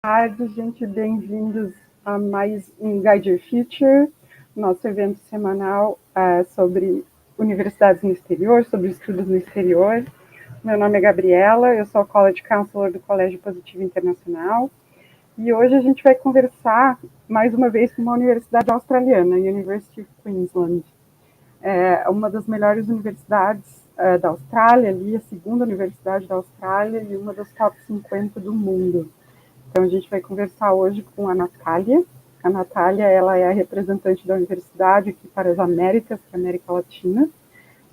tarde, gente. Bem-vindos a mais um Guide Your Future, nosso evento semanal sobre universidades no exterior, sobre estudos no exterior. Meu nome é Gabriela, eu sou a College Counselor do Colégio Positivo International, e hoje a gente vai conversar mais uma vez com uma universidade australiana, a University of Queensland. É uma das melhores universidades da Austrália, ali, a segunda universidade da Austrália e uma das top 50 do mundo. Então, a gente vai conversar hoje com a Natalia. A Natalia, ela é a representante da universidade aqui para as Américas, para a América Latina.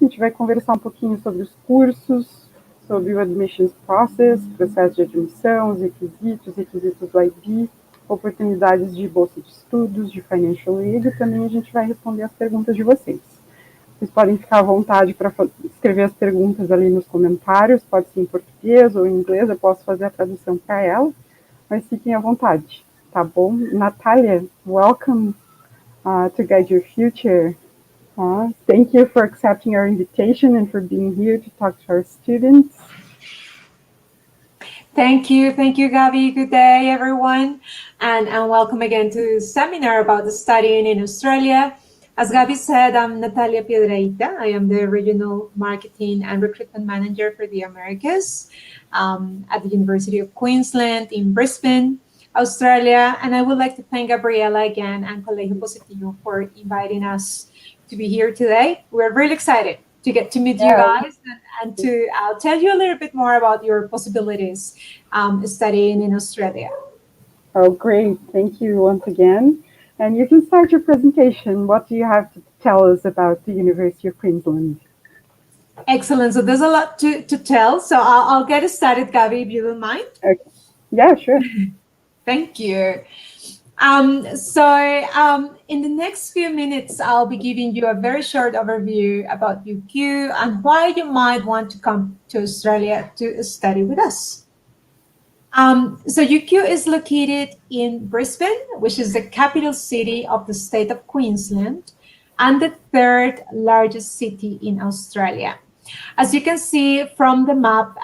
A gente vai conversar um pouquinho sobre os cursos, sobre o admissions process, processo de admissão, os requisitos do IB, oportunidades de bolsa de estudos, de financial aid, e também a gente vai responder as perguntas de vocês. Vocês podem ficar à vontade para escrever as perguntas ali nos comentários, pode ser em português ou em inglês, eu posso fazer a tradução para ela. Mas fiquem à vontade, tá bom? Natalia, welcome to Guide Your Future. Thank you for accepting our invitation and for being here to talk to our students. Thank you, Gabi. Good day, everyone, and welcome again to the seminar about the studying in Australia. As Gabi said, I'm Natalia Piedrahita. I am the Regional Marketing and Recruitment Manager for the Americas at the University of Queensland in Brisbane, Australia. And I would like to thank Gabriela again and Colégio Positivo for inviting us to be here today. We're really excited to get to meet you guys and to tell you a little bit more about your possibilities studying in Australia. Oh, great. Thank you once again. And you can start your presentation. What do you have to tell us about the University of Queensland? Excellent. So there's a lot to tell. So I'll get started, Gabi, if you don't mind. Okay. Yeah, sure. Thank you. In the next few minutes, I'll be giving you a very short overview about UQ and why you might want to come to Australia to study with us. So UQ is located in Brisbane, which is the capital city of the state of Queensland and the third largest city in Australia. As you can see from the map,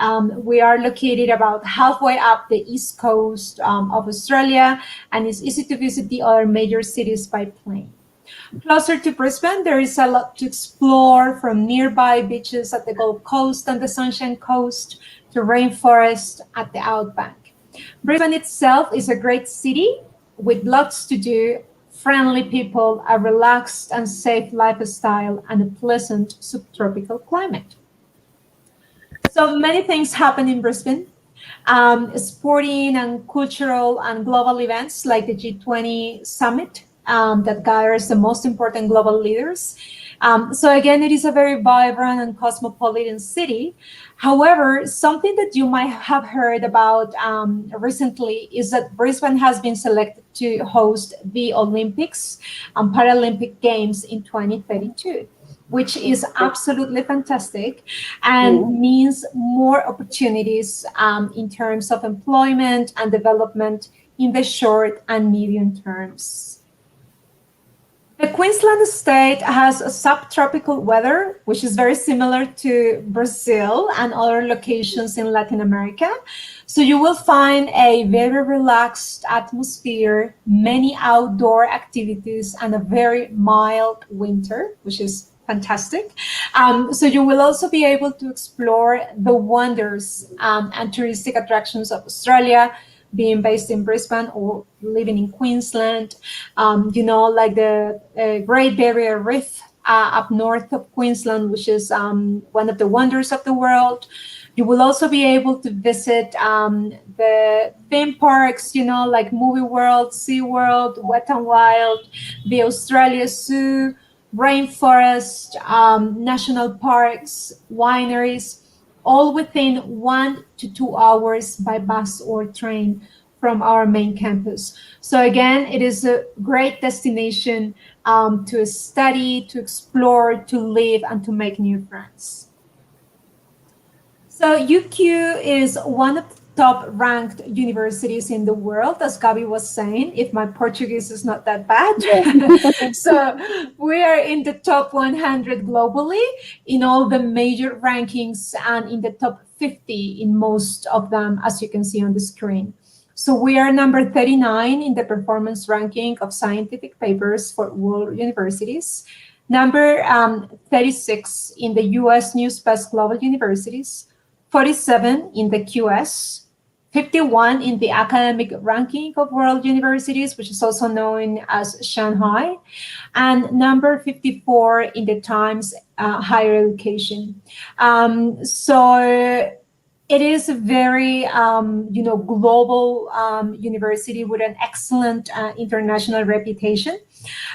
we are located about halfway up the east coast of Australia, and it's easy to visit the other major cities by plane. Closer to Brisbane, there is a lot to explore, from nearby beaches at the Gold Coast and the Sunshine Coast to rainforest at the Outback. Brisbane itself is a great city with lots to do, friendly people, a relaxed and safe lifestyle, and a pleasant subtropical climate. So many things happen in Brisbane. Sporting and cultural and global events like the G20 summit that gathers the most important global leaders. So again, it is a very vibrant and cosmopolitan city. However, something that you might have heard about recently is that Brisbane has been selected to host the Olympics and Paralympic Games in 2032, which is absolutely fantastic and means more opportunities in terms of employment and development in the short and medium terms. The Queensland state has a subtropical weather, which is very similar to Brazil and other locations in Latin America. So you will find a very relaxed atmosphere, many outdoor activities, and a very mild winter, which is fantastic. So you will also be able to explore the wonders and touristic attractions of Australia, being based in Brisbane or living in Queensland, like the Great Barrier Reef up north of Queensland, which is one of the wonders of the world. You will also be able to visit the theme parks, like Movie World, Sea World, Wet n Wild, the Australia Zoo, rainforest, national parks, wineries, all within 1 to 2 hours by bus or train from our main campus. So again, it is a great destination to study, to explore, to live, and to make new friends. So UQ is one of the top-ranked universities in the world, as Gabi was saying, if my Portuguese is not that bad. Yeah. So we are in the top 100 globally in all the major rankings and in the top 50 in most of them, as you can see on the screen. So we are number 39 in the performance ranking of scientific papers for world universities, number 36 in the US News Best Global Universities, 47 in the QS, 51 in the academic ranking of world universities, which is also known as Shanghai, and number 54 in the Times Higher Education. So it is a very, global university with an excellent international reputation.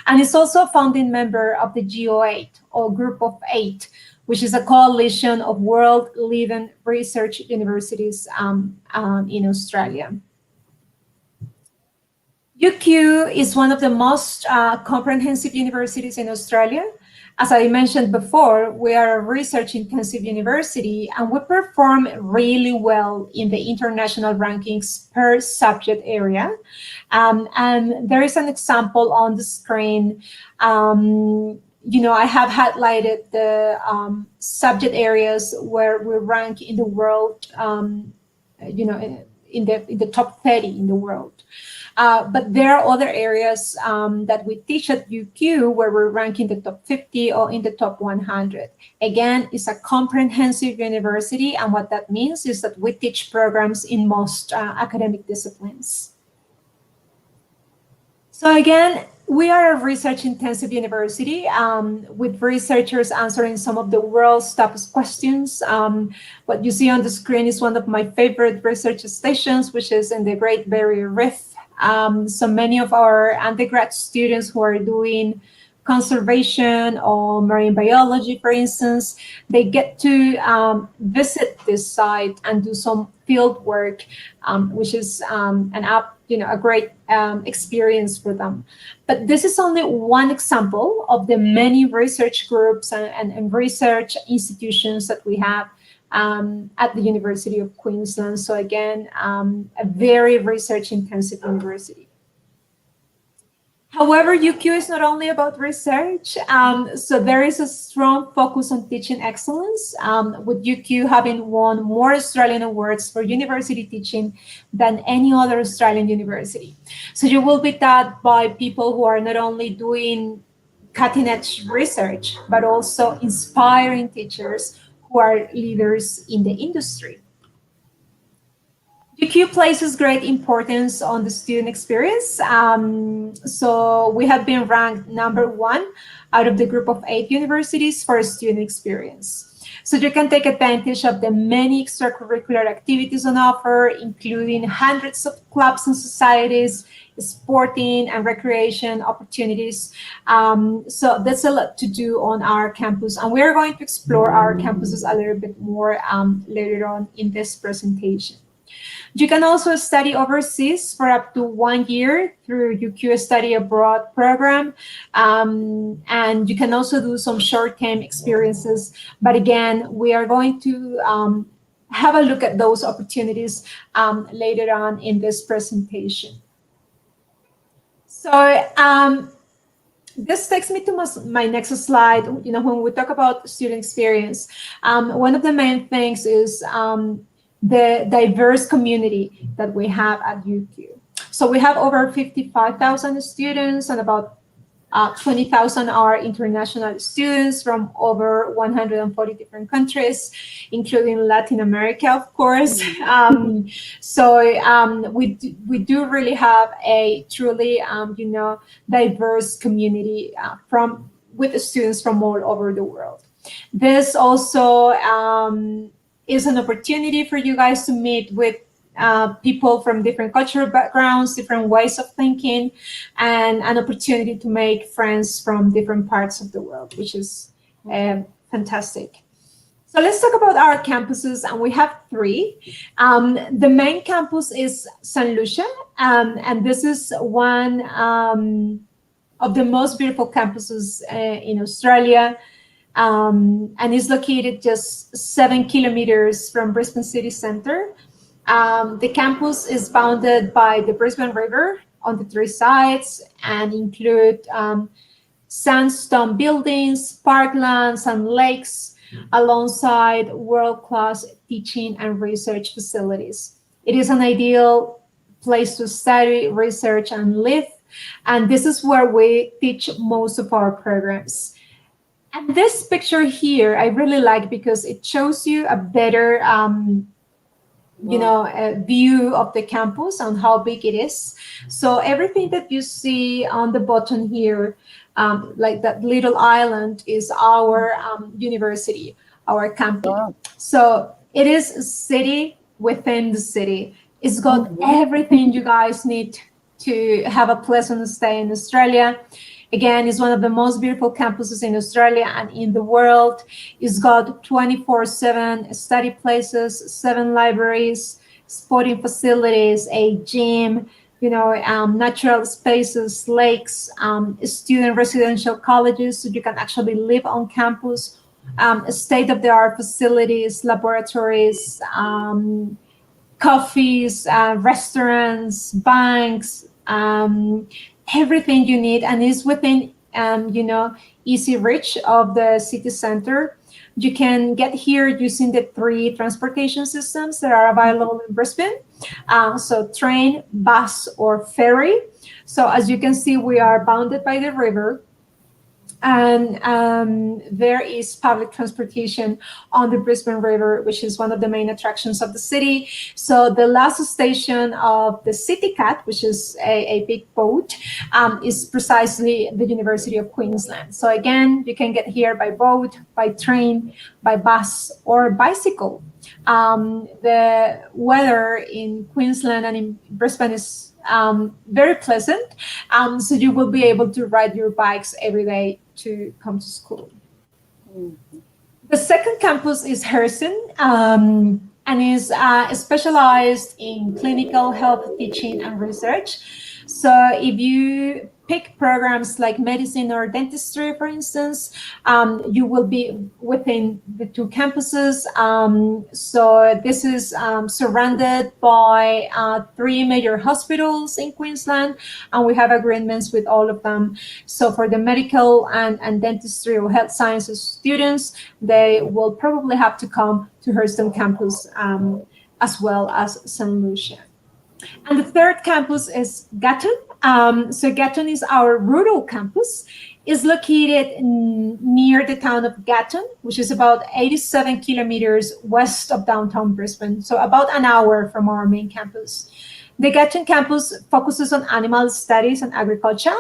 And it's also a founding member of the GO8, or Group of Eight, which is a coalition of world-leading research universities in Australia. UQ is one of the most comprehensive universities in Australia. As I mentioned before, we are a research-intensive university, and we perform really well in the international rankings per subject area. And there is an example on the screen. I have highlighted the subject areas where we rank in the world, in the top 30 in the world. But there are other areas that we teach at UQ where we rank in the top 50 or in the top 100. Again, it's a comprehensive university, and what that means is that we teach programs in most academic disciplines. So again, we are a research-intensive university with researchers answering some of the world's toughest questions. What you see on the screen is one of my favorite research stations, which is in the Great Barrier Reef. So many of our undergrad students who are doing conservation or marine biology, for instance, they get to visit this site and do some field work, which is a great experience for them. But this is only one example of the many research groups and research institutions that we have at the University of Queensland. So again, a very research-intensive university. However, UQ is not only about research, so there is a strong focus on teaching excellence, with UQ having won more Australian awards for university teaching than any other Australian university. So you will be taught by people who are not only doing cutting-edge research, but also inspiring teachers who are leaders in the industry. UQ places great importance on the student experience. So we have been ranked number 1 out of the group of 8 universities for student experience. So you can take advantage of the many extracurricular activities on offer, including hundreds of clubs and societies, sporting and recreation opportunities. So that's a lot to do on our campus. And we're going to explore our campuses a little bit more later on in this presentation. You can also study overseas for up to 1 year through UQ Study Abroad program. And you can also do some short-term experiences. But again, we are going to have a look at those opportunities later on in this presentation. So this takes me to my next slide. When we talk about student experience, one of the main things is the diverse community that we have at UQ. So we have over 55,000 students, and about 20,000 are international students from over 140 different countries, including Latin America, of course. We do really have a truly, diverse community with students from all over the world. This also is an opportunity for you guys to meet with people from different cultural backgrounds, different ways of thinking, and an opportunity to make friends from different parts of the world, which is fantastic. So let's talk about our campuses, and we have 3. The main campus is St. Lucia, and this is one of the most beautiful campuses in Australia. And is located just 7 kilometers from Brisbane city centre. The campus is bounded by the Brisbane River on the 3 sides and include sandstone buildings, parklands, and lakes alongside world-class teaching and research facilities. It is an ideal place to study, research, and live. And this is where we teach most of our programs. And this picture here, I really like because it shows you a better, a view of the campus and how big it is. So everything that you see on the bottom here, like that little island, is our university, our campus. Wow. So it is a city within the city. It's got everything you guys need to have a pleasant stay in Australia. Again, it's one of the most beautiful campuses in Australia and in the world. It's got 24/7 study places, 7 libraries, sporting facilities, a gym, natural spaces, lakes, student residential colleges, so you can actually live on campus, state-of-the-art facilities, laboratories, coffees, restaurants, banks, everything you need, and is within easy reach of the city center. You can get here using the 3 transportation systems that are available in Brisbane. So train, bus, or ferry. So as you can see, we are bounded by the river. And there is public transportation on the Brisbane River, which is one of the main attractions of the city. So the last station of the City Cat, which is a big boat, is precisely the University of Queensland. So again, you can get here by boat, by train, by bus, or bicycle. The weather in Queensland and in Brisbane is very pleasant, so you will be able to ride your bikes every day to come to school. The second campus is Herson, and is specialized in clinical health teaching and research. So if you pick programs like medicine or dentistry, for instance, you will be within the 2 campuses. So this is surrounded by 3 major hospitals in Queensland, and we have agreements with all of them. So for the medical and dentistry or health sciences students, they will probably have to come to Hurston campus, as well as St. Lucia. And the third campus is Gatton. So Gatton is our rural campus. It's located near the town of Gatton, which is about 87 kilometers west of downtown Brisbane, so about an hour from our main campus. The Gatton campus focuses on animal studies and agriculture.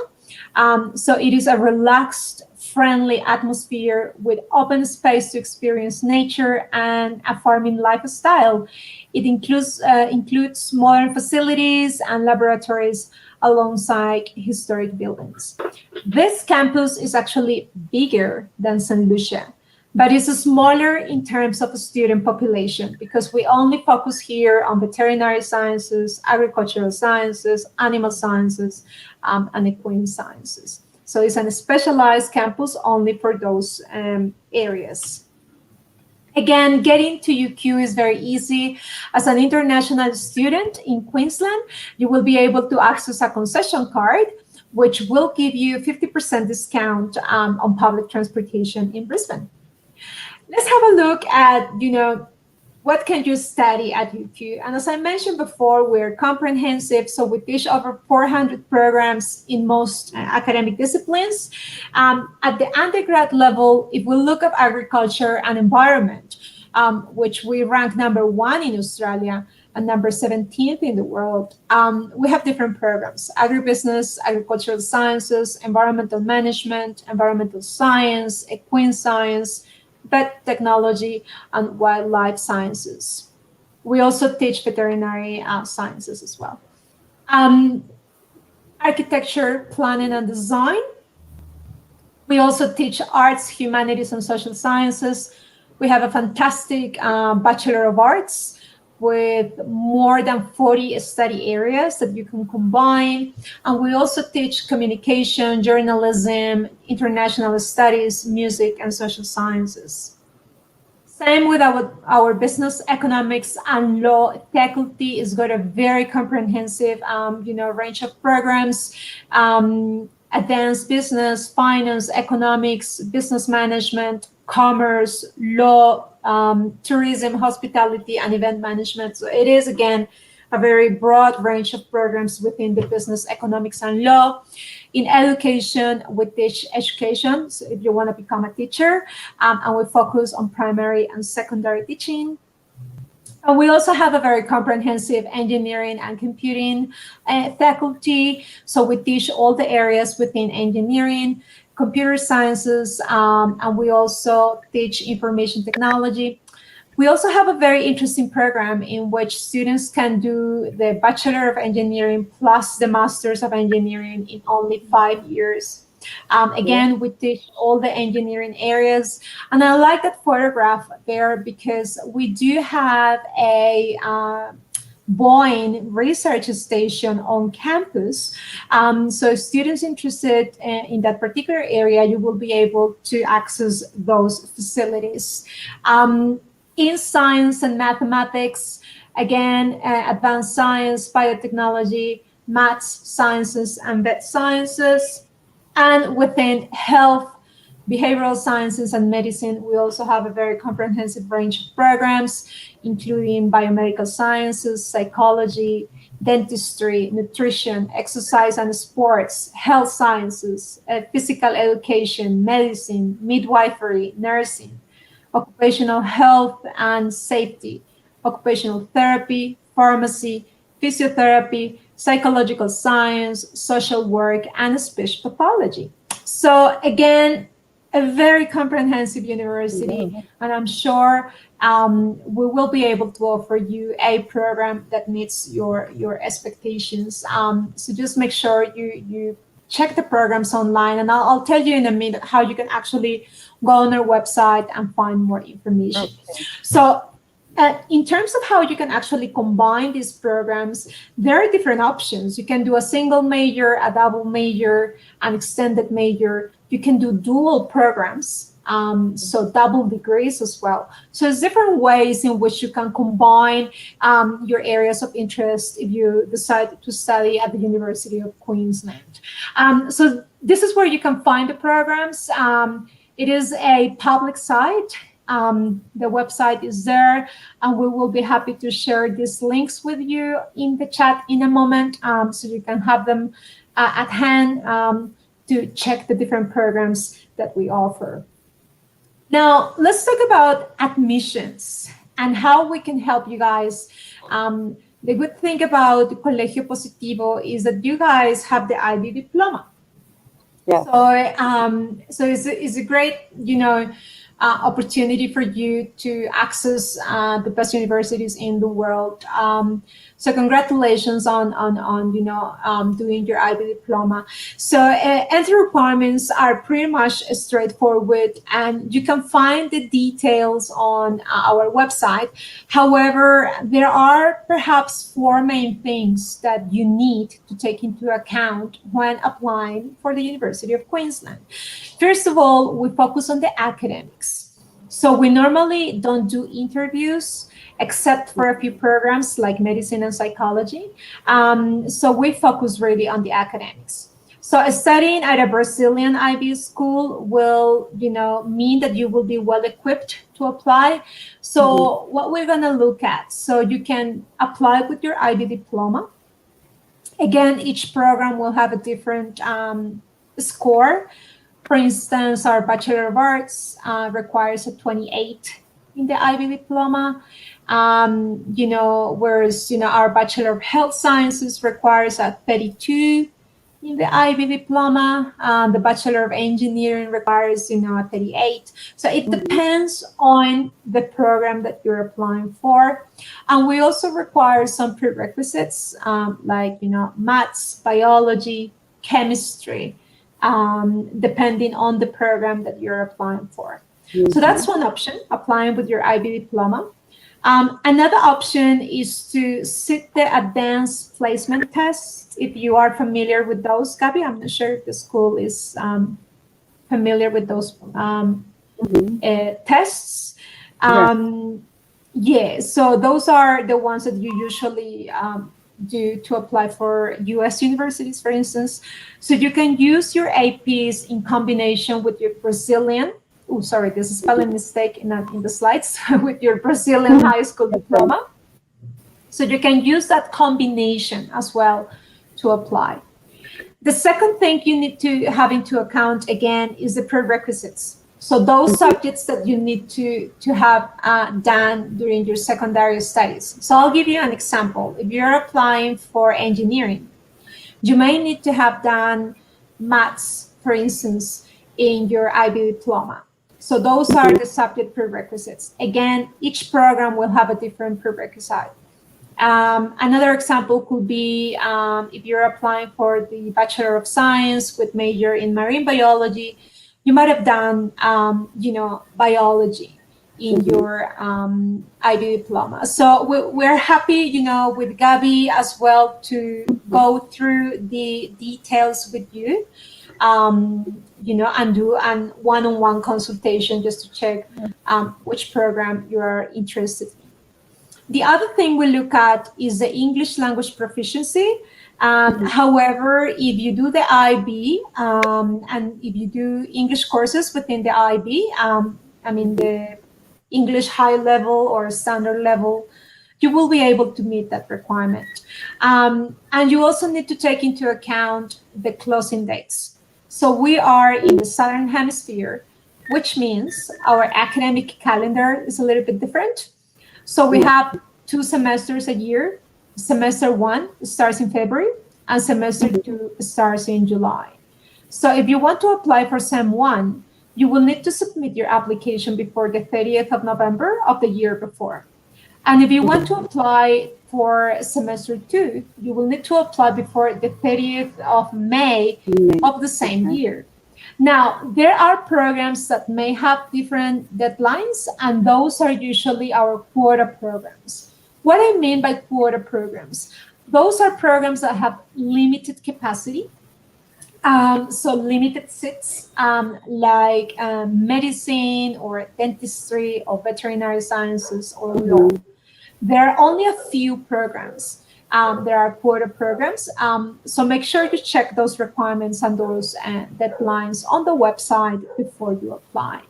So it is a relaxed, friendly atmosphere with open space to experience nature and a farming lifestyle. It includes modern facilities and laboratories alongside historic buildings. This campus is actually bigger than St. Lucia, but it's smaller in terms of student population because we only focus here on veterinary sciences, agricultural sciences, animal sciences, and equine sciences. So it's a specialized campus only for those areas. Again, getting to UQ is very easy. As an international student in Queensland, you will be able to access a concession card, which will give you 50% discount on public transportation in Brisbane. Let's have a look at, what can you study at UQ? And as I mentioned before, we're comprehensive, so we teach over 400 programs in most academic disciplines. At the undergrad level, if we look at agriculture and environment, which we rank number 1 in Australia and number 17th in the world, we have different programs: agribusiness, agricultural sciences, environmental management, environmental science, equine science, vet technology, and wildlife sciences. We also teach veterinary sciences as well. Architecture, planning, and design. We also teach arts, humanities, and social sciences. We have a fantastic Bachelor of Arts with more than 40 study areas that you can combine. And we also teach communication, journalism, international studies, music, and social sciences. Same with our business, economics, and law faculty. It's got a very comprehensive, range of programs. Advanced business, finance, economics, business management, commerce, law, tourism, hospitality, and event management. So it is, again, a very broad range of programs within the business, economics, and law. In education, we teach education, so if you want to become a teacher, and we focus on primary and secondary teaching. And we also have a very comprehensive engineering and computing faculty. So we teach all the areas within engineering, computer sciences, and we also teach information technology. We also have a very interesting program in which students can do the Bachelor of Engineering plus the Masters of Engineering in only 5 years. Again, we teach all the engineering areas. And I like that photograph there because we do have a Boeing research station on campus. So students interested in that particular area, you will be able to access those facilities. In science and mathematics, again, advanced science, biotechnology, maths, sciences, and vet sciences. And within health, behavioral sciences, and medicine, we also have a very comprehensive range of programs, including biomedical sciences, psychology, dentistry, nutrition, exercise and sports, health sciences, physical education, medicine, midwifery, nursing, occupational health and safety, occupational therapy, pharmacy, physiotherapy, psychological science, social work, and speech pathology. So again, a very comprehensive university, and I'm sure we will be able to offer you a program that meets your expectations. So just make sure you check the programs online, and I'll tell you in a minute how you can actually go on our website and find more information. Okay. So in terms of how you can actually combine these programs, there are different options. You can do a single major, a double major, an extended major. You can do dual programs, so double degrees as well. So there's different ways in which you can combine your areas of interest if you decide to study at the University of Queensland. So this is where you can find the programs. It is a public site. The website is there, and we will be happy to share these links with you in the chat in a moment, so you can have them at hand to check the different programs that we offer. Now, let's talk about admissions and how we can help you guys. The good thing about Colegio Positivo is that you guys have the IB diploma. Yeah. So it's a great, opportunity for you to access the best universities in the world. So congratulations on doing your IB diploma. So entry requirements are pretty much straightforward, and you can find the details on our website. However, there are perhaps 4 main things that you need to take into account when applying for the University of Queensland. First of all, we focus on the academics. So we normally don't do interviews except for a few programs like medicine and psychology. So we focus really on the academics. So studying at a Brazilian IB school will, mean that you will be well equipped to apply. So what we're going to look at, so you can apply with your IB diploma. Again, each program will have a different score. For instance, our Bachelor of Arts requires a 28 in the IB diploma. Whereas, our Bachelor of Health Sciences requires a 32 in the IB diploma. The Bachelor of Engineering requires, a 38. So it depends on the program that you're applying for. And we also require some prerequisites like, maths, biology, chemistry, depending on the program that you're applying for. So that's one option, applying with your IB diploma. Another option is to sit the advanced placement test. If you are familiar with those, Gabby, I'm not sure if the school is familiar with those tests. So those are the ones that you usually do to apply for US universities, for instance. So you can use your APs in combination with your Brazilian, there's a spelling mistake in the slides, with your Brazilian high school diploma. So you can use that combination as well to apply. The second thing you need to have into account, again, is the prerequisites. So those subjects that you need to have done during your secondary studies. So I'll give you an example. If you're applying for engineering, you may need to have done maths, for instance, in your IB diploma. So those are the subject prerequisites. Again, each program will have a different prerequisite. Another example could be if you're applying for the Bachelor of Science with major in marine biology, you might have done, biology in your IB diploma. So we're happy, with Gabby as well to go through the details with you, and do an one-on-one consultation just to check which program you are interested in. The other thing we look at is the English language proficiency. However, if you do the IB and if you do English courses within the IB, the English high level or standard level, you will be able to meet that requirement. And you also need to take into account the closing dates. So we are in the Southern Hemisphere, which means our academic calendar is a little bit different. So we have 2 semesters a year. Semester 1 starts in February and semester 2 starts in July. So if you want to apply for Sem 1, you will need to submit your application before the 30th of November of the year before. And if you want to apply for semester 2, you will need to apply before the 30th of May of the same year. Now, there are programs that may have different deadlines, and those are usually our quota programs. What I mean by quota programs, those are programs that have limited capacity, so limited seats, like medicine or dentistry or veterinary sciences or law. There are only a few programs. There are quota programs. So make sure you check those requirements and those deadlines on the website before you apply.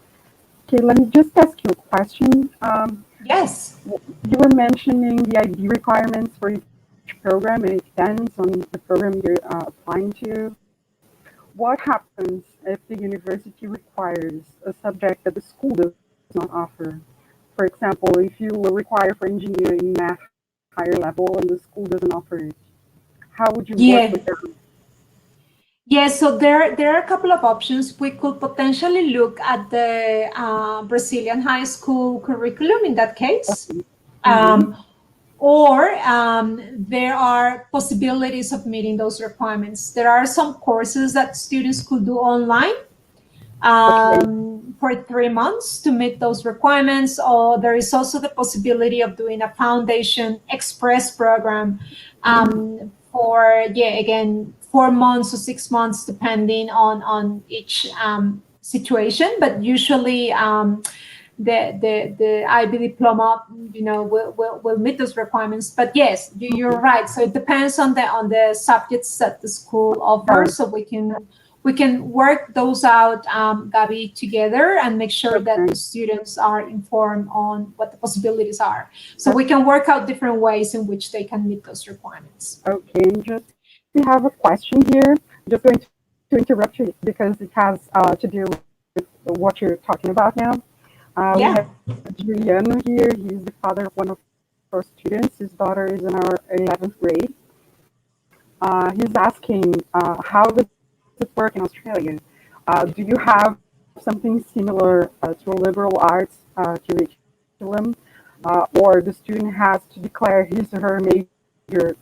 Okay, let me just ask you a question. Yes. You were mentioning the IB requirements for each program, and it depends on the program you're applying to. What happens if the university requires a subject that the school does not offer? For example, if you require for engineering math higher level and the school doesn't offer it, how would you work with them? Yes, so there are a couple of options. We could potentially look at the Brazilian high school curriculum in that case. Or there are possibilities of meeting those requirements. There are some courses that students could do online for 3 months to meet those requirements, or there is also the possibility of doing a foundation express program for, again, 4 months or 6 months, depending on each situation. But usually the IB diploma, will meet those requirements. But yes, you're right. So it depends on the subjects that the school offers. So we can work those out, Gabby, together and make sure that the students are informed on what the possibilities are. So we can work out different ways in which they can meet those requirements. Okay, we have a question here. Just going to interrupt you because it has to do with what you're talking about now. We have Juliano here. He's the father of one of our students. His daughter is in our 11th grade. He's asking, how does it work in Australia? Do you have something similar to a liberal arts curriculum, or the student has to declare his or her major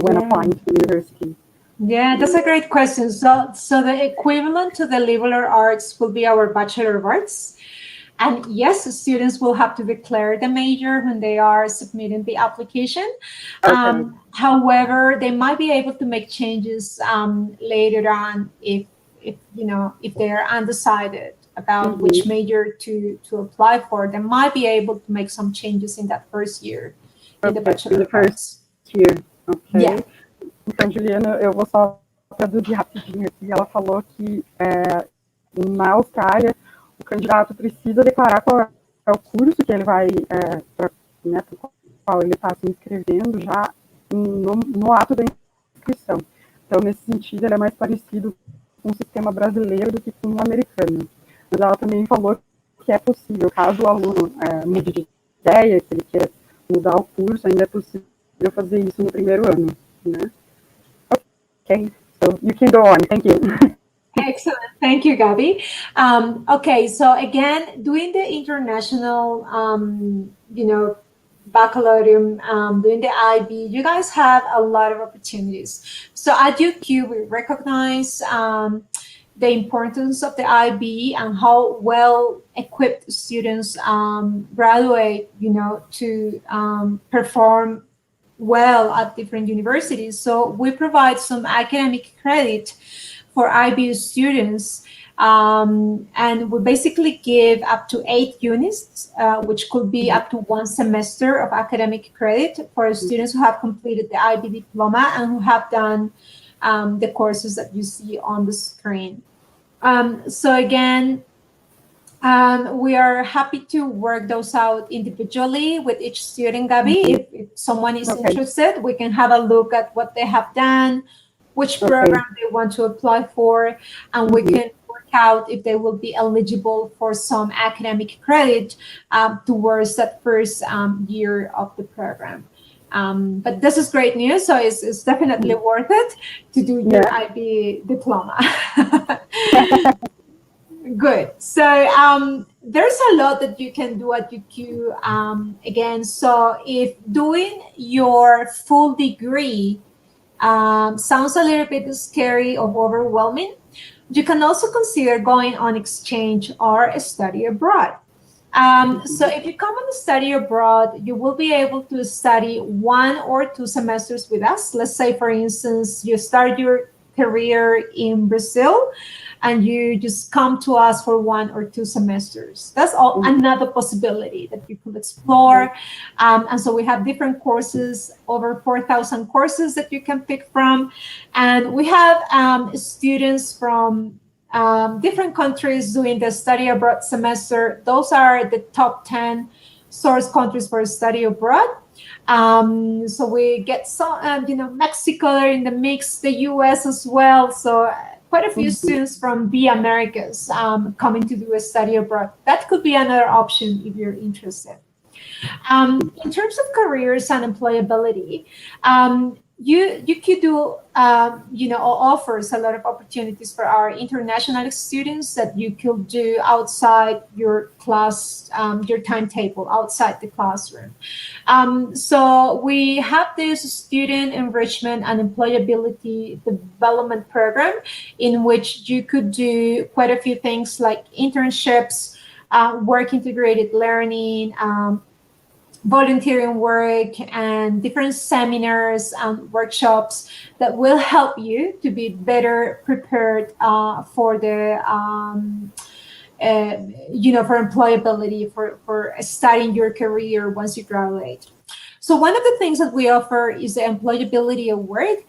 when applying to university? Yeah, that's a great question. So the equivalent to the liberal arts will be our Bachelor of Arts. And yes, students will have to declare the major when they are submitting the application. However, they might be able to make changes later on if they are undecided about which major to apply for. They might be able to make some changes in that first year in the Bachelor of Arts. Year. Ok. Então, Juliana, eu vou só traduzir rapidinho aqui. Ela falou que na Austrália o candidato precisa declarar qual é o curso que ele vai, para qual qual ele está se inscrevendo já no ato da inscrição. Então, nesse sentido, ele é mais parecido com o sistema brasileiro do que com o americano. Mas ela também falou que é possível, caso o aluno mude de ideia, que ele quer mudar o curso, ainda é possível fazer isso no primeiro ano, né? Okay, so you can go on. Thank you. Excellent. Thank you, Gabby. Okay, so again, doing the international, baccalaureate, doing the IB, you guys have a lot of opportunities. So at UQ, we recognize the importance of the IB and how well equipped students graduate, to perform well at different universities. So we provide some academic credit for IB students, and we basically give up to 8 units, which could be up to 1 semester of academic credit for students who have completed the IB diploma and who have done the courses that you see on the screen. So again, we are happy to work those out individually with each student, Gabby. If someone is interested, we can have a look at what they have done, which program they want to apply for, and we can work out if they will be eligible for some academic credit towards that first year of the program. But this is great news, so it's definitely worth it to do your IB diploma. Good. So there's a lot that you can do at UQ. Again, so if doing your full degree sounds a little bit scary or overwhelming, you can also consider going on exchange or study abroad. So if you come on a study abroad, you will be able to study 1 or 2 semesters with us. Let's say, for instance, you start your career in Brazil and you just come to us for 1 or 2 semesters. That's all another possibility that you could explore. And so we have different courses, over 4,000 courses that you can pick from. And we have students from different countries doing the study abroad semester. Those are the top 10 source countries for study abroad. So we get some, Mexico in the mix, the US as well. So quite a few students from the Americas coming to do a study abroad. That could be another option if you're interested. In terms of careers and employability, you could do, offers a lot of opportunities for our international students that you could do outside your class, your timetable, outside the classroom. So we have this student enrichment and employability development program in which you could do quite a few things like internships, work integrated learning, volunteering work, and different seminars and workshops that will help you to be better prepared for the for employability, for starting your career once you graduate. So one of the things that we offer is the Employability of Work.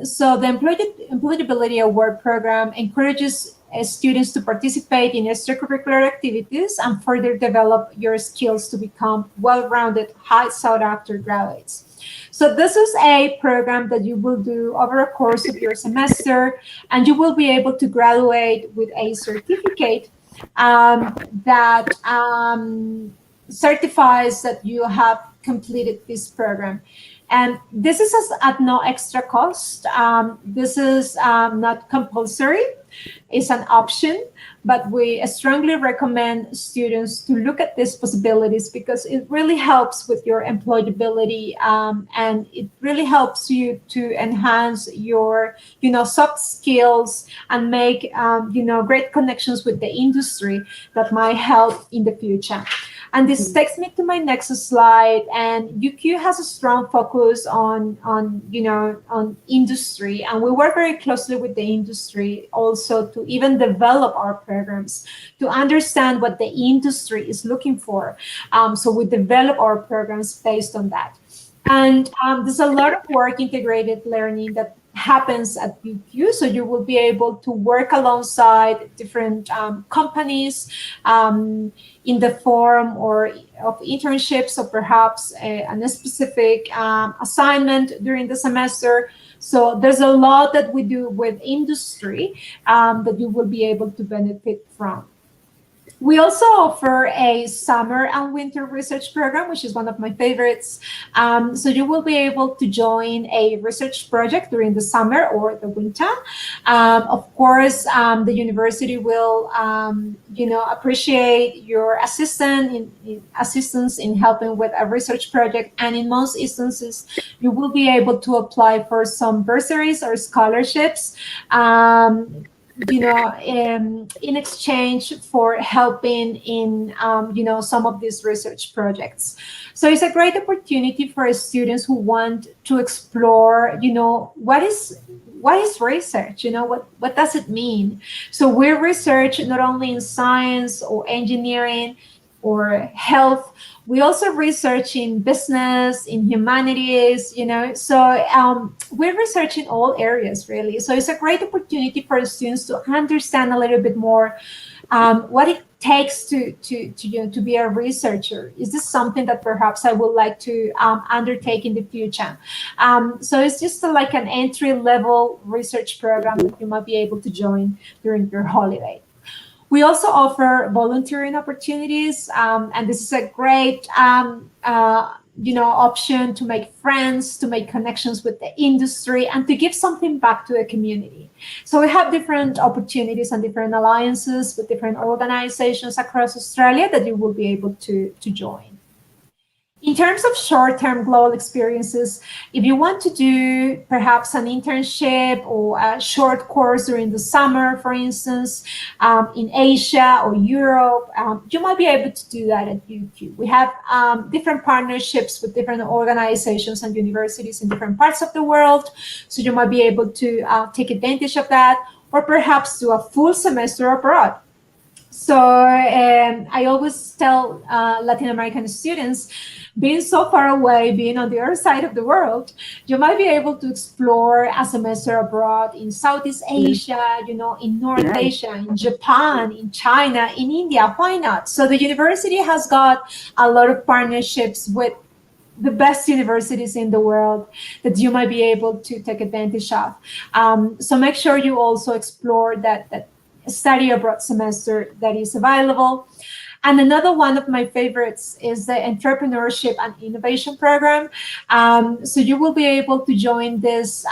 So the Employability of Work program encourages students to participate in extracurricular activities and further develop your skills to become well-rounded, high sought-after graduates. So this is a program that you will do over a course of your semester, and you will be able to graduate with a certificate that certifies that you have completed this program. And this is at no extra cost. This is not compulsory. It's an option, but we strongly recommend students to look at these possibilities because it really helps with your employability, and it really helps you to enhance your, soft skills and make, great connections with the industry that might help in the future. And this takes me to my next slide. And UQ has a strong focus on industry, and we work very closely with the industry also to even develop our programs to understand what the industry is looking for. So we develop our programs based on that. And there's a lot of work integrated learning that happens at UQ. So you will be able to work alongside different companies in the form or of internships, or perhaps a specific assignment during the semester. So there's a lot that we do with industry that you will be able to benefit from. We also offer a summer and winter research program, which is one of my favorites. So you will be able to join a research project during the summer or the winter. Of course, the university will, appreciate your assistance in helping with a research project. And in most instances, you will be able to apply for some bursaries or scholarships. In exchange for helping in, some of these research projects. So it's a great opportunity for students who want to explore, what is research? What does it mean? So we research not only in science or engineering or health, we also research in business, in humanities, so we're researching all areas, really. So it's a great opportunity for students to understand a little bit more what it takes to be a researcher. Is this something that perhaps I would like to undertake in the future? So it's just like an entry-level research program that you might be able to join during your holiday. We also offer volunteering opportunities, and this is a great option to make friends, to make connections with the industry, and to give something back to the community. So we have different opportunities and different alliances with different organizations across Australia that you will be able to join. In terms of short-term global experiences, if you want to do perhaps an internship or a short course during the summer, for instance, in Asia or Europe, you might be able to do that at UQ. We have different partnerships with different organizations and universities in different parts of the world, so you might be able to take advantage of that, or perhaps do a full semester abroad. So I always tell Latin American students, being so far away, being on the other side of the world, you might be able to explore a semester abroad in Southeast Asia, in North Asia, in Japan, in China, in India. Why not? So the university has got a lot of partnerships with the best universities in the world that you might be able to take advantage of. So make sure you also explore that study abroad semester that is available. And another one of my favorites is the Entrepreneurship and Innovation Program. So you will be able to join this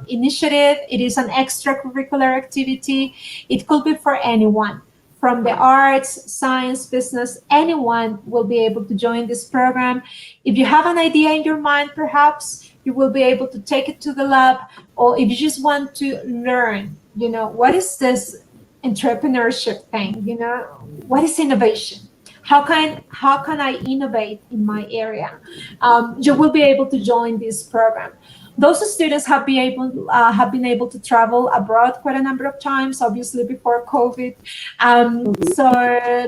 initiative. It is an extracurricular activity. It could be for anyone, from the arts, science, business. Anyone will be able to join this program. If you have an idea in your mind, perhaps you will be able to take it to the lab, or if you just want to learn, what is this entrepreneurship thing? What is innovation? How can I innovate in my area? You will be able to join this program. Those students have been able to travel abroad quite a number of times, obviously before COVID. So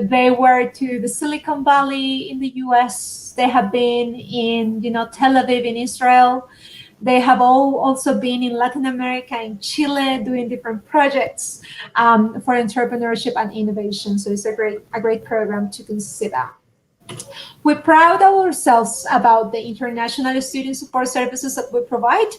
they were to the Silicon Valley in the US. They have been in Tel Aviv in Israel. They have also been in Latin America, in Chile, doing different projects for entrepreneurship and innovation. So it's a great program to consider. We pride ourselves about the international student support services that we provide.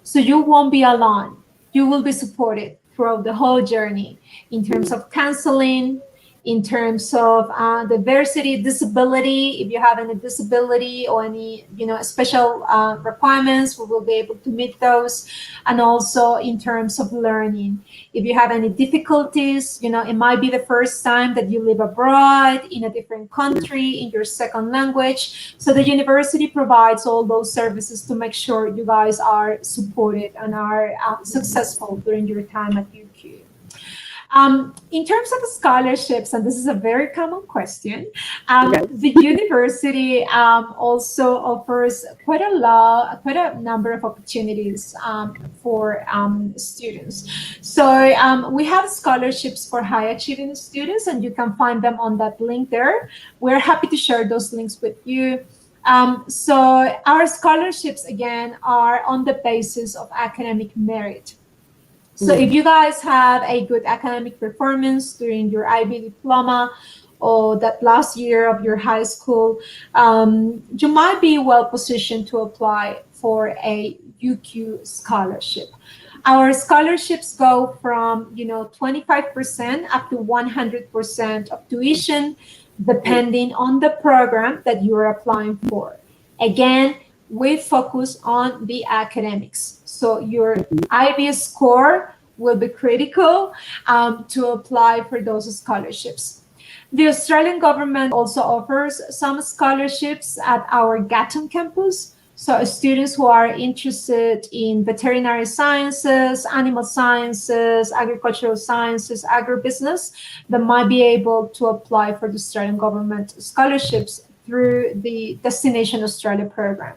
So you won't be alone. You will be supported throughout the whole journey in terms of counseling, in terms of diversity, disability. If you have any disability or any special requirements, we will be able to meet those. And also in terms of learning. If you have any difficulties, it might be the first time that you live abroad in a different country, in your second language. So the university provides all those services to make sure you guys are supported and are successful during your time at UQ. In terms of scholarships, and this is a very common question, the university also offers quite a number of opportunities for students. So we have scholarships for high achieving students, and you can find them on that link there. We're happy to share those links with you. So our scholarships, again, are on the basis of academic merit. So if you guys have a good academic performance during your IB diploma or that last year of your high school, you might be well positioned to apply for a UQ scholarship. Our scholarships go from 25% up to 100% of tuition, depending on the program that you're applying for. Again, we focus on the academics. So your IB score will be critical to apply for those scholarships. The Australian government also offers some scholarships at our Gatton campus. So students who are interested in veterinary sciences, animal sciences, agricultural sciences, agribusiness, they might be able to apply for the Australian government scholarships through the Destination Australia program.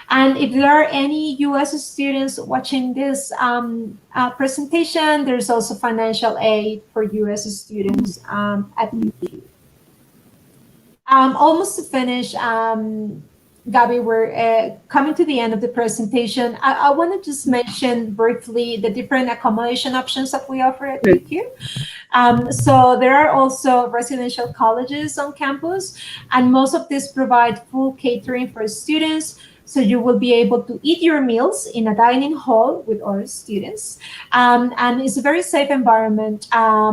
And if there are any US students watching this presentation, there's also financial aid for US students at UQ. Almost to finish, Gabby, we're coming to the end of the presentation. I want to just mention briefly the different accommodation options that we offer at UQ. So there are also residential colleges on campus, and most of these provide full catering for students. So you will be able to eat your meals in a dining hall with other students. And it's a very safe environment.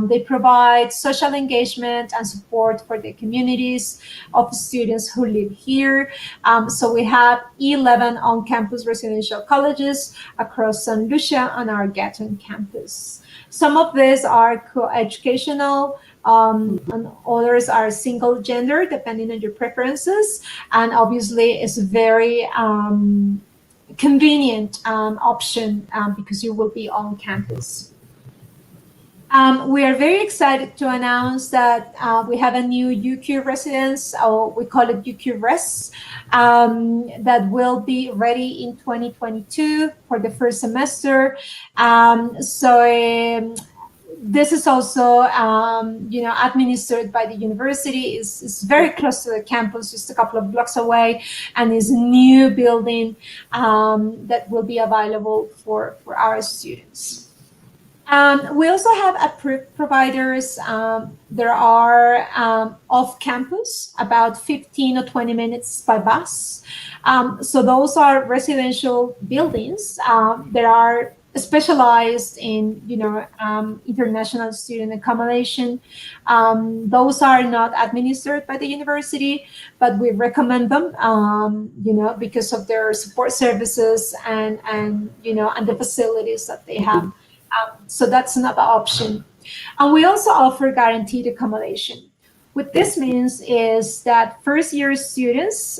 They provide social engagement and support for the communities of students who live here. So we have 11 on-campus residential colleges across St. Lucia and our Gatton campus. Some of these are co-educational, and others are single gender, depending on your preferences. And obviously, it's a very convenient option because you will be on campus. We are very excited to announce that we have a new UQ residence, or we call it UQ Res, that will be ready in 2022 for the first semester. This is also, administered by the university. It's very close to the campus, just a couple of blocks away, and is a new building that will be available for our students. We also have approved providers. There are off campus, about 15 or 20 minutes by bus. So those are residential buildings that are specialized in, international student accommodation. Those are not administered by the university, but we recommend them, because of their support services and the facilities that they have. So that's another option. And we also offer guaranteed accommodation. What this means is that first-year students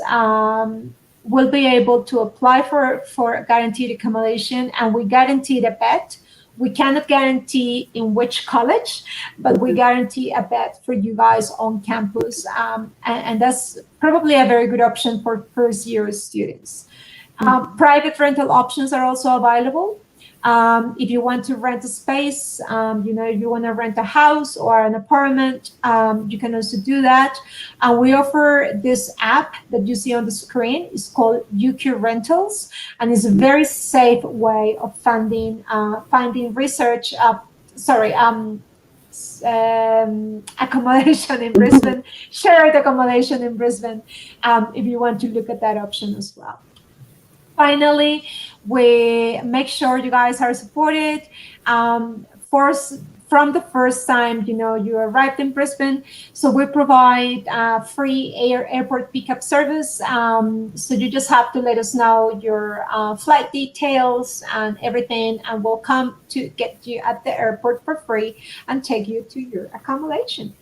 will be able to apply for guaranteed accommodation, and we guarantee a bed. We cannot guarantee in which college, but we guarantee a bed for you guys on campus. And that's probably a very good option for first-year students. Private rental options are also available. If you want to rent a space, if you want to rent a house or an apartment, you can also do that. And we offer this app that you see on the screen. It's called UQ Rentals, and it's a very safe way of finding research. Accommodation in Brisbane, shared accommodation in Brisbane, if you want to look at that option as well. Finally, we make sure you guys are supported. From the first time, you arrived in Brisbane. So we provide free airport pickup service. So you just have to let us know your flight details and everything, and we'll come to get you at the airport for free and take you to your accommodation.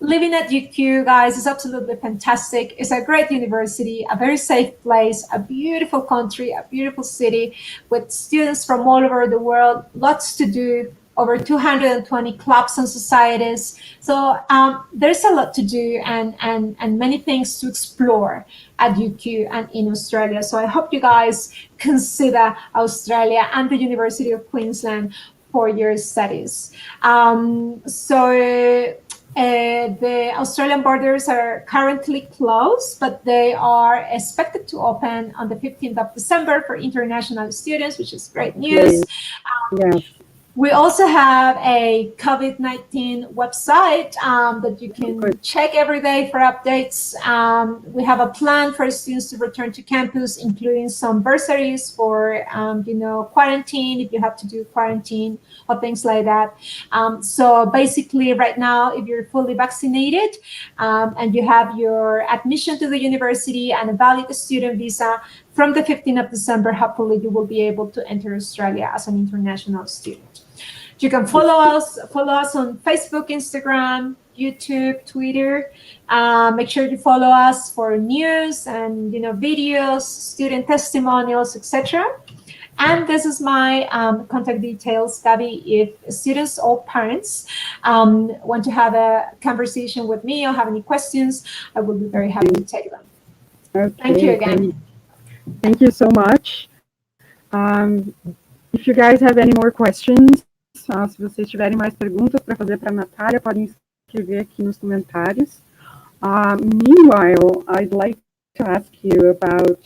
Living at UQ, guys, is absolutely fantastic. It's a great university, a very safe place, a beautiful country, a beautiful city with students from all over the world, lots to do, over 220 clubs and societies. So there's a lot to do and many things to explore at UQ and in Australia. So I hope you guys consider Australia and the University of Queensland for your studies. So The Australian borders are currently closed, but they are expected to open on the 15th of December for international students, which is great news. Yes. We also have a COVID-19 website that you can check every day for updates. We have a plan for students to return to campus, including some bursaries for, quarantine, if you have to do quarantine or things like that. So basically right now, if you're fully vaccinated and you have your admission to the university and a valid student visa, from the 15th of December, hopefully you will be able to enter Australia as an international student. You can follow us on Facebook, Instagram, YouTube, Twitter. Make sure you follow us for news and videos, student testimonials, etc. And this is my contact details, Gabby. If students or parents want to have a conversation with me or have any questions, I will be very happy to take them. Okay, thank you again. Thank you so much. If you guys have any more questions, se vocês tiverem mais perguntas para fazer para a Natália, podem escrever aqui nos comentários. Meanwhile, I'd like to ask you about,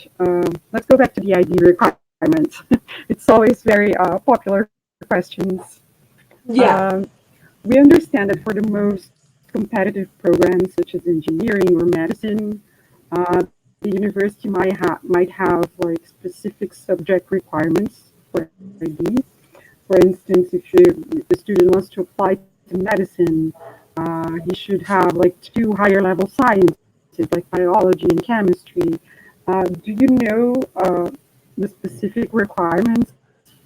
let's go back to the IB requirements. It's always very popular questions. Yeah. We understand that for the most competitive programs, such as engineering or medicine, the university might have like specific subject requirements for IB. For instance, if the student wants to apply to medicine, he should have like 2 higher level sciences, like biology and chemistry. Do you know the specific requirements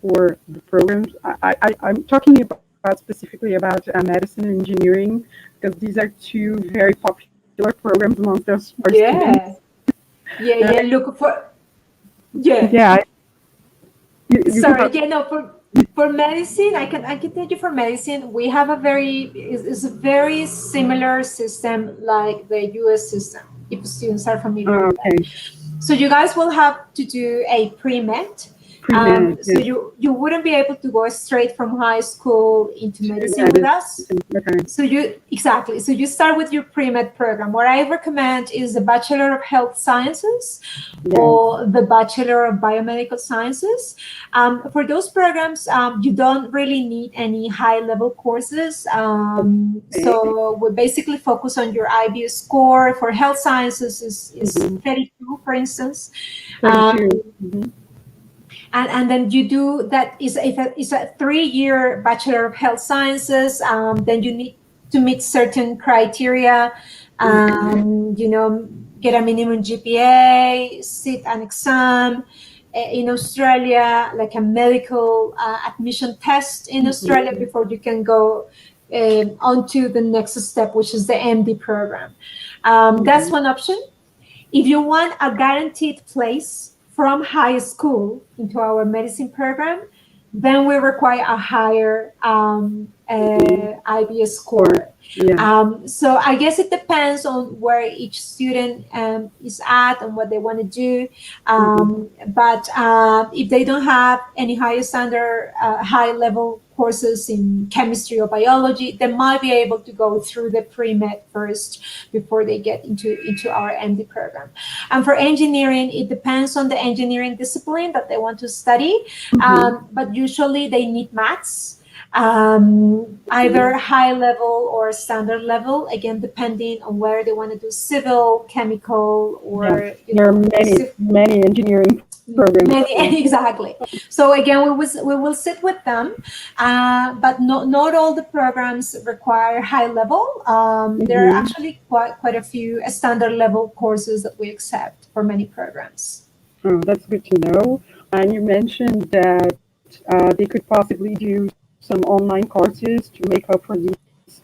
for the programs? I'm talking about specifically about medicine and engineering, because these are 2 very popular programs amongst our students. Look for for medicine, I can tell you, for medicine we have a very similar system like the US system, if students are familiar with that. So you guys will have to do a pre-med. So you wouldn't be able to go straight from high school into medicine with us. So you start with your pre-med program. What I recommend is the Bachelor of Health Sciences or the Bachelor of Biomedical Sciences. For those programs, you don't really need any high-level courses. So we basically focus on your IB score. For health sciences is 32, for instance. 32. And then you do that is a 3-year Bachelor of Health Sciences. Then you need to meet certain criteria. Get a minimum GPA, sit an exam. In Australia, like a medical admission test in Australia before you can go on to the next step, which is the MD program. That's one option. If you want a guaranteed place from high school into our medicine program, then we require a higher IB score. So I guess it depends on where each student is at and what they want to do. But if they don't have any higher standard, high-level courses in chemistry or biology, they might be able to go through the pre-med first before they get into our MD program. And for engineering, it depends on the engineering discipline that they want to study. But usually they need maths. Either high level or standard level, again depending on where they want to do civil, chemical, or there are many engineering programs. Exactly. So again, we will sit with them, but not all the programs require high level. There are actually quite a few standard level courses that we accept for many programs. Oh, that's good to know. And you mentioned that they could possibly do some online courses to make up for these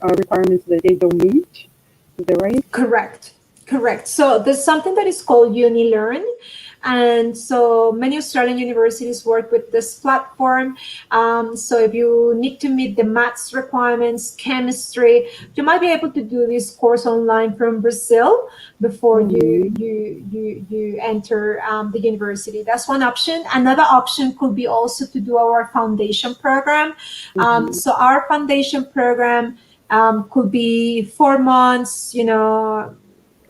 requirements that they don't meet. Is that right? Correct. So there's something that is called UniLearn. And so many Australian universities work with this platform. So if you need to meet the maths requirements, chemistry, you might be able to do this course online from Brazil before you enter the university. That's one option. Another option could be also to do our foundation program. So our foundation program could be 4 months,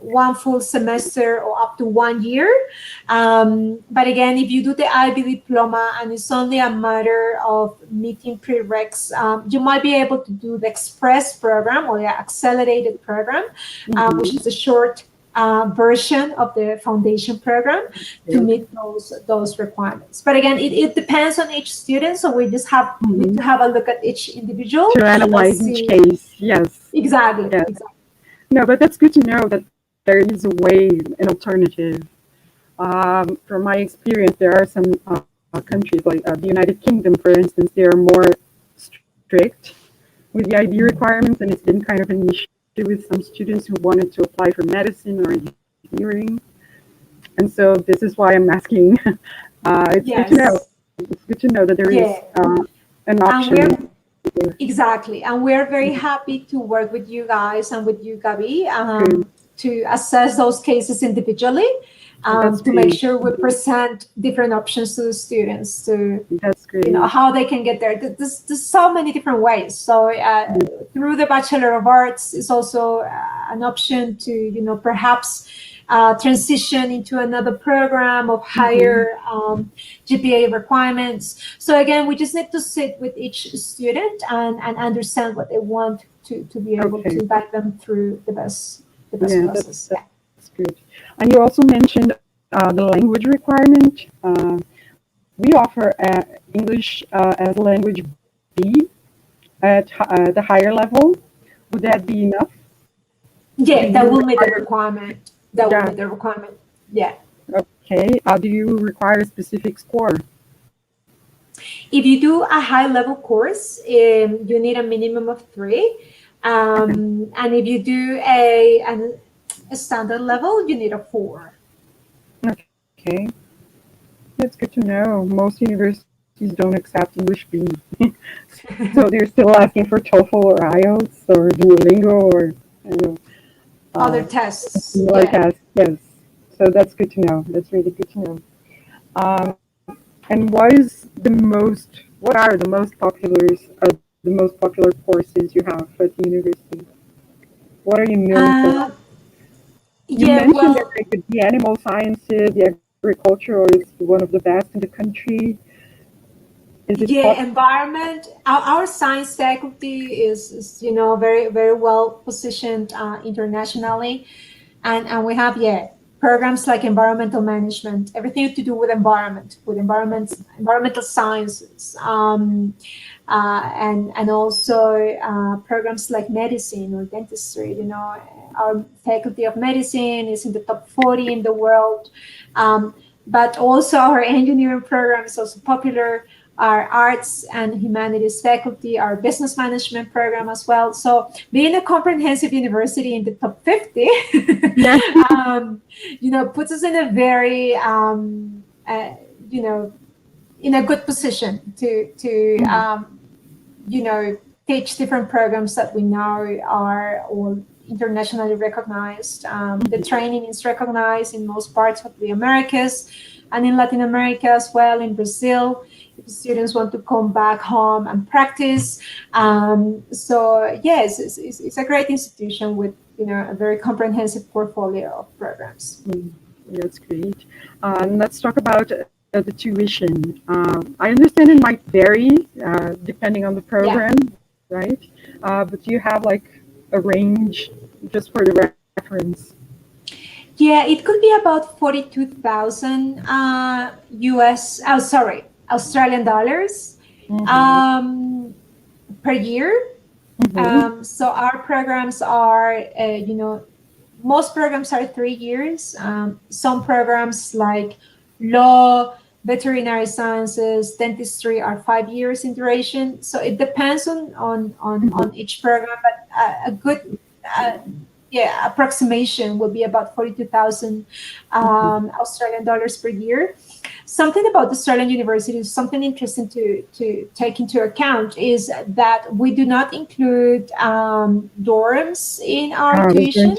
one full semester or up to 1 year. But again, if you do the IB diploma and it's only a matter of meeting prereqs, you might be able to do the express program or the accelerated program, which is a short version of the foundation program to meet those requirements. But again, it depends on each student, so we just need to have a look at each individual to analyze each case. Yes, exactly. No, but that's good to know that there is a way, an alternative. From my experience, there are some countries like the United Kingdom, for instance, they are more strict with the IB requirements, and it's been kind of an issue with some students who wanted to apply for medicine or engineering. And so this is why I'm asking. It's good to know. It's good to know that there is an option. Exactly. And we're very happy to work with you guys and with you, Gabi, to assess those cases individually, to make sure we present different options to the students to, how they can get there. There's so many different ways. So through the Bachelor of Arts is also an option to, perhaps transition into another program of higher GPA requirements. So again, we just need to sit with each student and understand what they want to be able to guide them through the best process. That's good. And you also mentioned the language requirement. We offer English as language B at the higher level. Would that be enough? Yeah, that will meet the requirement. That will meet the requirement. Yeah. Okay. Do you require a specific score? If you do a high-level course, you need a minimum of 3. And if you do a standard level, you need a 4. Okay. That's good to know. Most universities don't accept English B. So they're still asking for TOEFL or IELTS or Duolingo or other tests. Tests, yes. So that's good to know. That's really good to know. And what are the most popular courses you have at the university? What are you known for? You mentioned that there could be animal sciences, the agriculture is one of the best in the country. Environment. Our science faculty is very, very well positioned internationally, and we have programs like environmental management, everything to do with environmental sciences, and also programs like medicine or dentistry. Our faculty of medicine is in the top 40 in the world, but also our engineering program is also popular. Our arts and humanities faculty, our business management program as well. So being a comprehensive university in the top 50, puts us in a very, in a good position to teach different programs that we know are all internationally recognized. The training is recognized in most parts of the Americas and in Latin America as well, in Brazil. If students want to come back home and practice. So yes, it's a great institution with a very comprehensive portfolio of programs. That's great. Let's talk about the tuition. I understand it might vary depending on the program, right? But do you have like a range just for the reference? Yeah, it could be about 42,000 Australian dollars per year. So our programs are, most programs are 3 years. Some programs like law, veterinary sciences, dentistry are 5 years in duration. So it depends on each program, but a good approximation would be about 42,000 Australian dollars per year. Something about Australian universities, something interesting to take into account is that we do not include dorms in our tuition.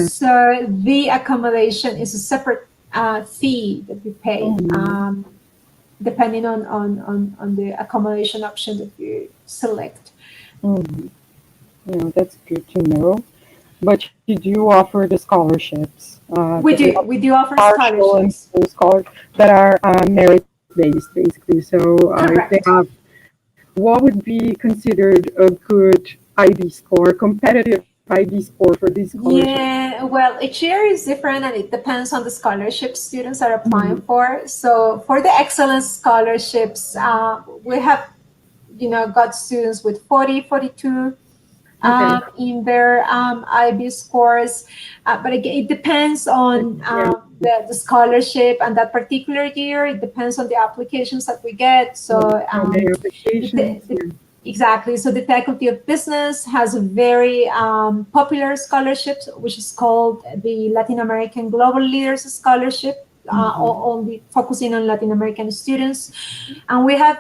So the accommodation is a separate fee that we pay, depending on the accommodation option that you select. That's good to know. But you do offer the scholarships. We do offer Partial and scholarships. full scholars that are merit-based, basically. So if they Correct. have, what would be considered a good IB score, competitive IB score for these scholarships? Yeah, well, each year is different and it depends on the scholarship students are applying Mhm. for. So for the excellence scholarships, we have, got students with 40, 42 Okay. in their IB scores. But again, it depends on Yeah. the scholarship and that particular year. It depends on the applications that we get. So How many the, applications? the, exactly. So the Faculty of Business has a very popular scholarship, which is called the Latin American Global Leaders Scholarship, only focusing on Latin American students. And we have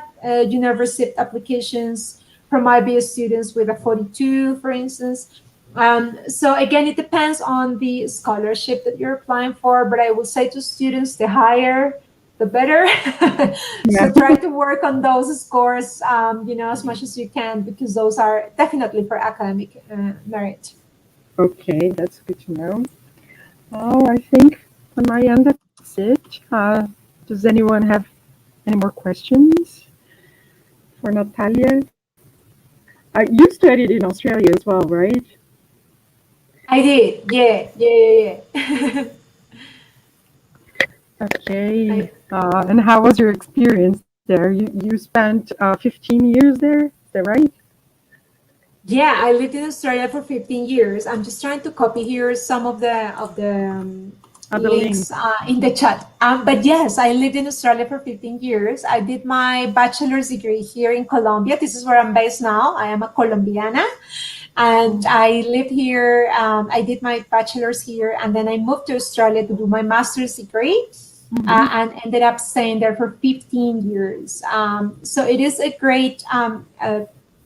university applications from IB students with a 42, for instance. So again, it depends on the scholarship that you're applying for, but I would say to students, the higher, the better. Yeah. So try to work on those scores, as much as you can, because those are definitely for academic merit. Okay, that's good to know. Oh, I think on my end, that's it. Does anyone have any more questions for Natalia? You studied in Australia as well, right? I did, yeah. Okay. And how was your experience there? You spent 15 years there, is that right? Yeah, I lived in Australia for 15 years. I'm just trying to copy here some of the The link. links in the chat. But yes, I lived in Australia for 15 years. I did my bachelor's degree here in Colombia. This is where I'm based now. I am a Colombiana. And I lived here. I did my bachelor's here, and then I moved to Australia to do my master's degree. And ended up staying there for 15 years. So it is a great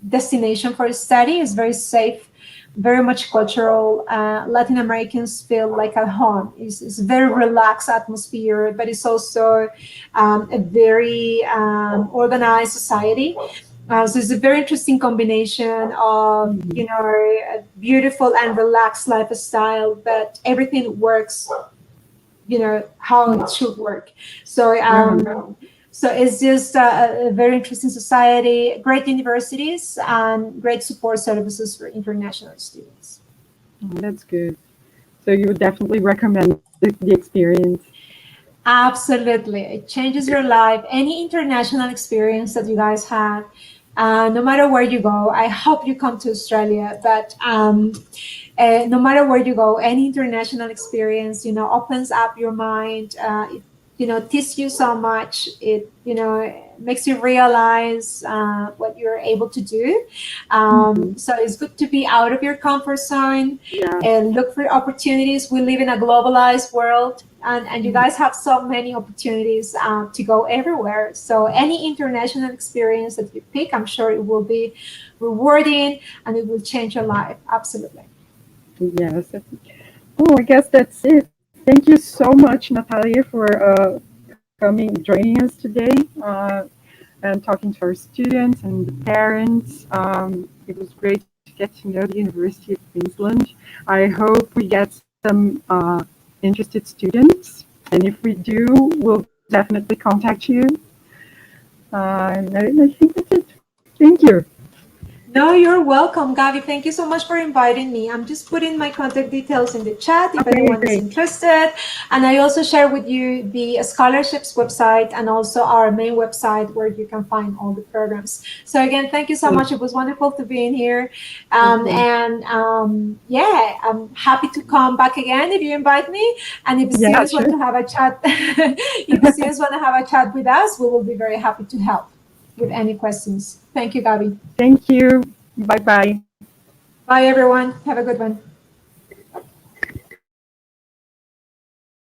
destination for study. It's very safe, very much cultural. Latin Americans feel like at home. It's a very relaxed atmosphere, but it's also a very organized society. So it's a very interesting combination of, a beautiful and relaxed lifestyle, but everything works, how it should work. So so it's just a very interesting society, great universities, and great support services for international students. That's good. So you would definitely recommend the experience. Absolutely. It changes your life. Any international experience that you guys have, no matter where you go, I hope you come to Australia, but no matter where you go, any international experience, opens up your mind. It teaches you so much. It, makes you realize what you're able to do. So it's good to be out of your comfort zone and look for opportunities. We live in a globalized world, and you guys have so many opportunities to go everywhere. So any international experience that you pick, I'm sure it will be rewarding and it will change your life. Absolutely. Yes. Oh, I guess that's it. Thank you so much, Natalia, for joining us today and talking to our students and the parents. It was great to get to know the University of Queensland. I hope we get some interested students, and if we do, we'll definitely contact you. And I think that's it. Thank you. No, you're welcome, Gavi. Thank you so much for inviting me. I'm just putting my contact details in the chat if anyone is interested. And I also share with you the scholarships website and also our main website where you can find all the programs. So again, thank you so much. It was wonderful to be in here. Yeah, I'm happy to come back again if you invite me. And if the students want to have a chat, if the students want to have a chat with us, we will be very happy to help with any questions. Thank you, Gabi. Thank you. Bye-bye. Bye, everyone. Have a good one.